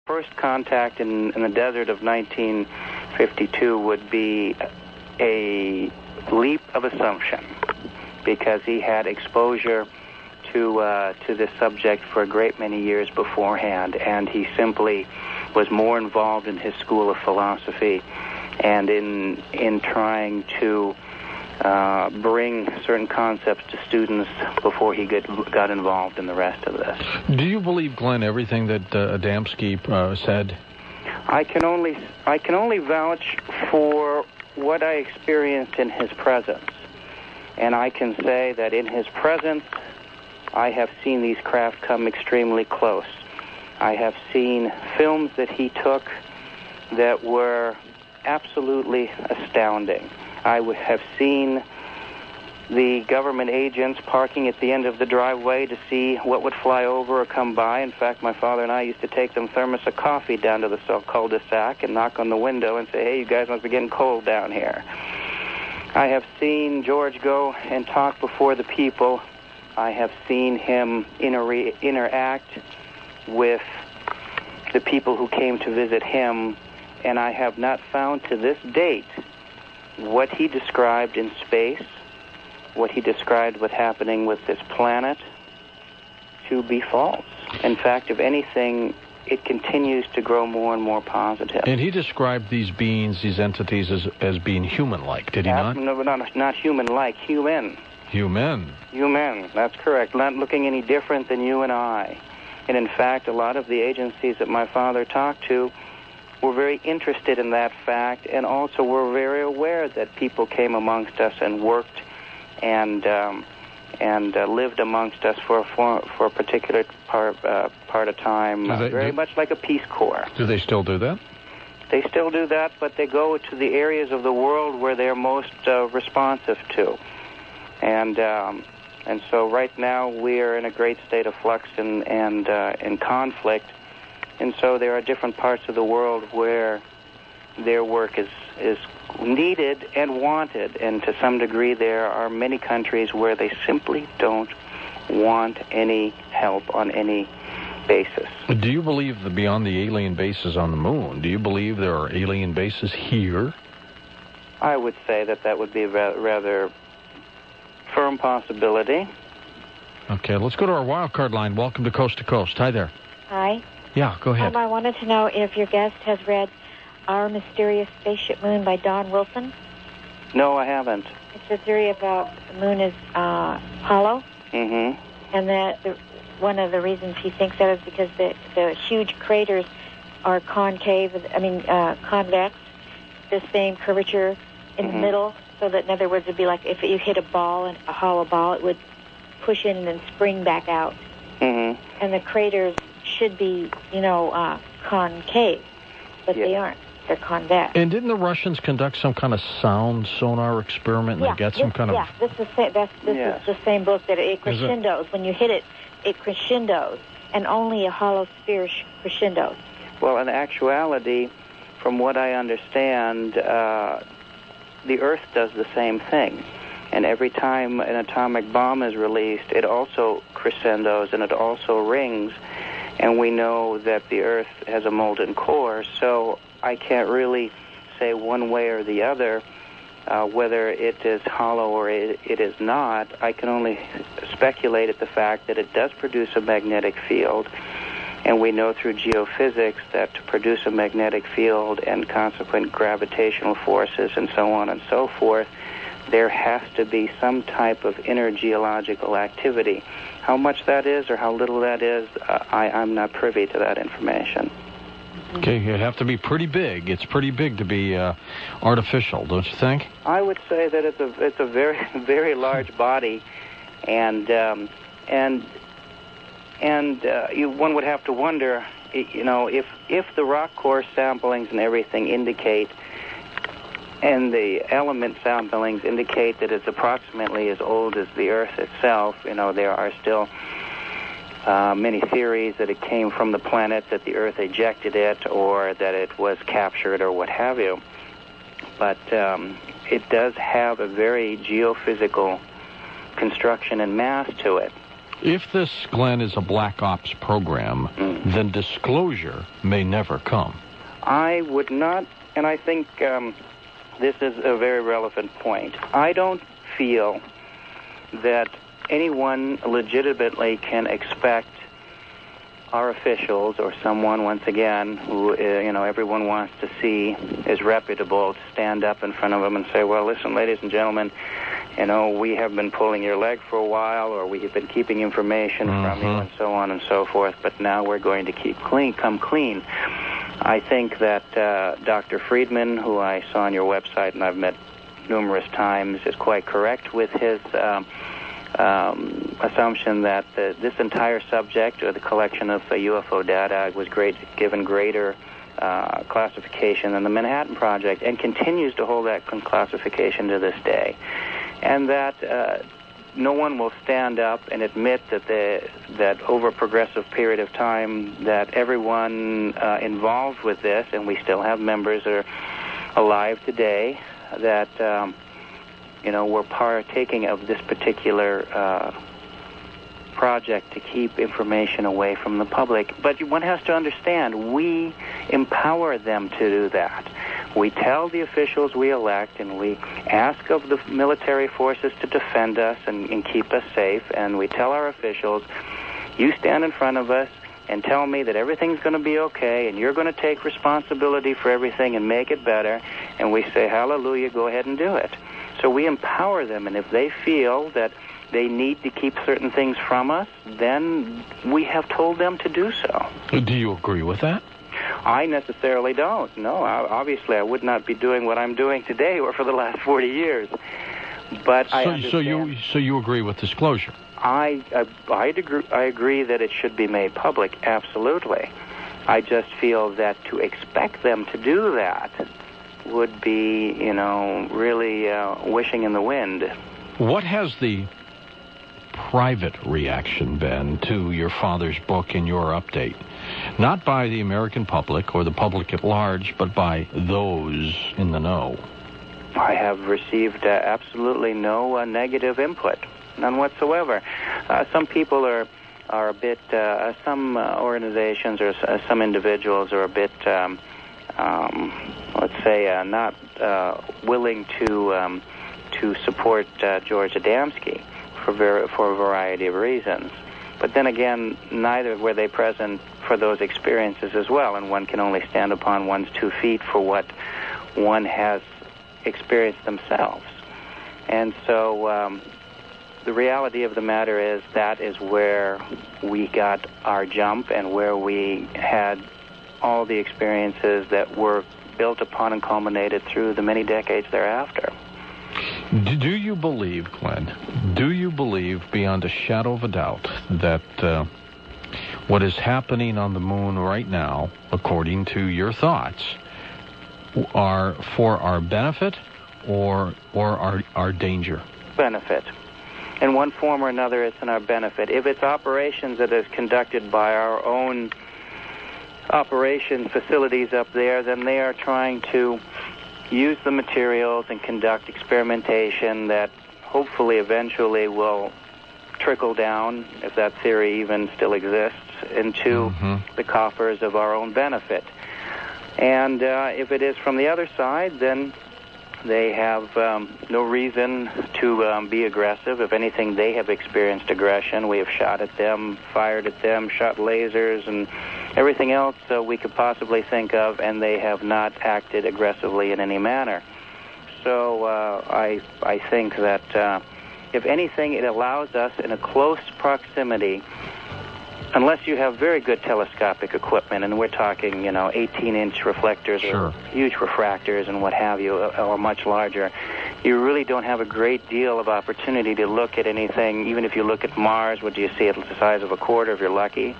First contact in the desert of 1952 would be a leap of assumption, because he had exposure to this subject for a great many years beforehand, and he simply was more involved in his school of philosophy and in trying to bring certain concepts to students before he got involved in the rest of this. Do you believe, Glenn, everything that Adamski said? I can only vouch for what I experienced in his presence, and I can say that in his presence, I have seen these craft come extremely close. I have seen films that he took that were absolutely astounding. I would have seen the government agents parking at the end of the driveway to see what would fly over or come by. In fact, my father and I used to take them thermos of coffee down to the cul-de-sac and knock on the window and say, "Hey, you guys must be getting cold down here." I have seen George go and talk before the people. I have seen him interact with the people who came to visit him, and I have not found to this date what he described in space, what he described what's happening with this planet, to be false. In fact, if anything, it continues to grow more and more positive. And he described these beings, these entities, as being human-like, did he not? No, not human-like, human. Human. Human, that's correct. Not looking any different than you and I. And in fact, a lot of the agencies that my father talked to were very interested in that fact, and also were very aware that people came amongst us and worked and lived amongst us for a particular part of time, very much like a Peace Corps. Do they still do that? They still do that, but they go to the areas of the world where they're most responsive to. And so right now we are in a great state of flux and conflict, and so there are different parts of the world where their work is needed and wanted, and to some degree there are many countries where they simply don't want any help on any basis. Do you believe that beyond the alien bases on the moon, do you believe there are alien bases here? I would say that would be a rather firm possibility. Okay, let's go to our wild card line. Welcome to Coast to Coast. Hi there. Hi. Yeah, go ahead. I wanted to know if your guest has read Our Mysterious Spaceship Moon by Don Wilson. No, I haven't. It's a theory about the moon is hollow. Mm-hmm. And that one of the reasons he thinks that is because the huge craters are convex, the same curvature in the middle, so that in other words, it'd be like if you hit a ball, a hollow ball, it would push in and then spring back out. Mm-hmm. And the craters should be, concave, but they aren't. They're convex. And didn't the Russians conduct some kind of sound sonar experiment? And they got some kind of... Yeah, this is the same book that it crescendos. When you hit it, it crescendos, and only a hollow sphere crescendos. Well, in actuality, from what I understand, the Earth does the same thing. And every time an atomic bomb is released, it also crescendos and it also rings. And we know that the Earth has a molten core, so I can't really say one way or the other whether it is hollow or it is not. I can only speculate at the fact that it does produce a magnetic field. And we know through geophysics that to produce a magnetic field and consequent gravitational forces and so on and so forth, there has to be some type of inner geological activity. How much that is or how little that is, I'm not privy to that information. Okay, it'd have to be pretty big. It's pretty big to be artificial, don't you think? I would say that it's a very, very large body, and one would have to wonder, if the rock core samplings and everything indicate, and the element samplings indicate that it's approximately as old as the Earth itself, there are still many theories that it came from the planet, that the Earth ejected it, or that it was captured, or what have you. But it does have a very geophysical construction and mass to it. If this, Glenn, is a black ops program, then disclosure may never come. I would not, and I think this is a very relevant point. I don't feel that anyone legitimately can expect our officials or someone, once again, who everyone wants to see is reputable, to stand up in front of them and say, well, listen, ladies and gentlemen, we have been pulling your leg for a while, or we have been keeping information from you, and so on and so forth, but now we're going to come clean. I think that Dr. Friedman, who I saw on your website and I've met numerous times, is quite correct with his assumption that this entire subject, or the collection of UFO data, was given greater classification than the Manhattan Project, and continues to hold that classification to this day. And that no one will stand up and admit that over a progressive period of time that everyone involved with this, and we still have members that are alive today, that we're partaking of this particular project to keep information away from the public. But one has to understand, we empower them to do that. We tell the officials we elect, and we ask of the military forces to defend us and keep us safe, and we tell our officials, you stand in front of us and tell me that everything's going to be okay, and you're going to take responsibility for everything and make it better, and we say, hallelujah, go ahead and do it. So we empower them, and if they feel that they need to keep certain things from us, then we have told them to do so. Do you agree with that? I necessarily don't. No, obviously I would not be doing what I'm doing today or for the last 40 years. But I understand. So you agree with disclosure? I agree that it should be made public, absolutely. I just feel that to expect them to do that would be, really wishing in the wind. What has the private reaction been to your father's book and your update? Not by the American public or the public at large, but by those in the know. I have received absolutely no negative input, none whatsoever. Some people are a bit, some organizations or some individuals are a bit, let's say, not willing to support George Adamski for a variety of reasons. But then again, neither were they present for those experiences as well, and one can only stand upon one's 2 feet for what one has experienced themselves. And so the reality of the matter is that is where we got our jump and where we had all the experiences that were built upon and culminated through the many decades thereafter. Do you believe, Glenn, beyond a shadow of a doubt that what is happening on the moon right now, according to your thoughts, are for our benefit or our danger? Benefit. In one form or another, it's in our benefit. If it's operations that is conducted by our own operation facilities up there, then they are trying to use the materials and conduct experimentation that hopefully eventually will trickle down, if that theory even still exists, into the coffers of our own benefit. And if it is from the other side, then they have no reason to be aggressive. If anything, they have experienced aggression. We have shot at them, fired at them, shot lasers, and everything else we could possibly think of, and they have not acted aggressively in any manner. So I think that, if anything, it allows us in a close proximity, unless you have very good telescopic equipment, and we're talking, 18-inch reflectors or huge refractors and what have you, or much larger, you really don't have a great deal of opportunity to look at anything. Even if you look at Mars, what do you see? It's the size of a quarter if you're lucky,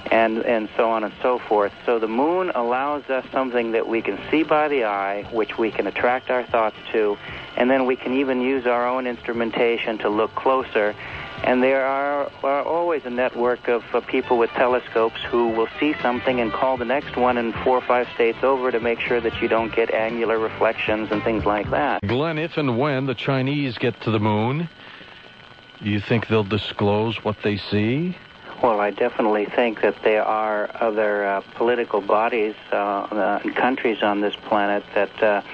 and so on and so forth. So the moon allows us something that we can see by the eye, which we can attract our thoughts to, and then we can even use our own instrumentation to look closer. And there are always a network of people with telescopes who will see something and call the next one in 4 or 5 states over to make sure that you don't get angular reflections and things like that. Glenn, if and when the Chinese get to the moon, You think they'll disclose what they see? Well, I definitely think that there are other political bodies and countries on this planet that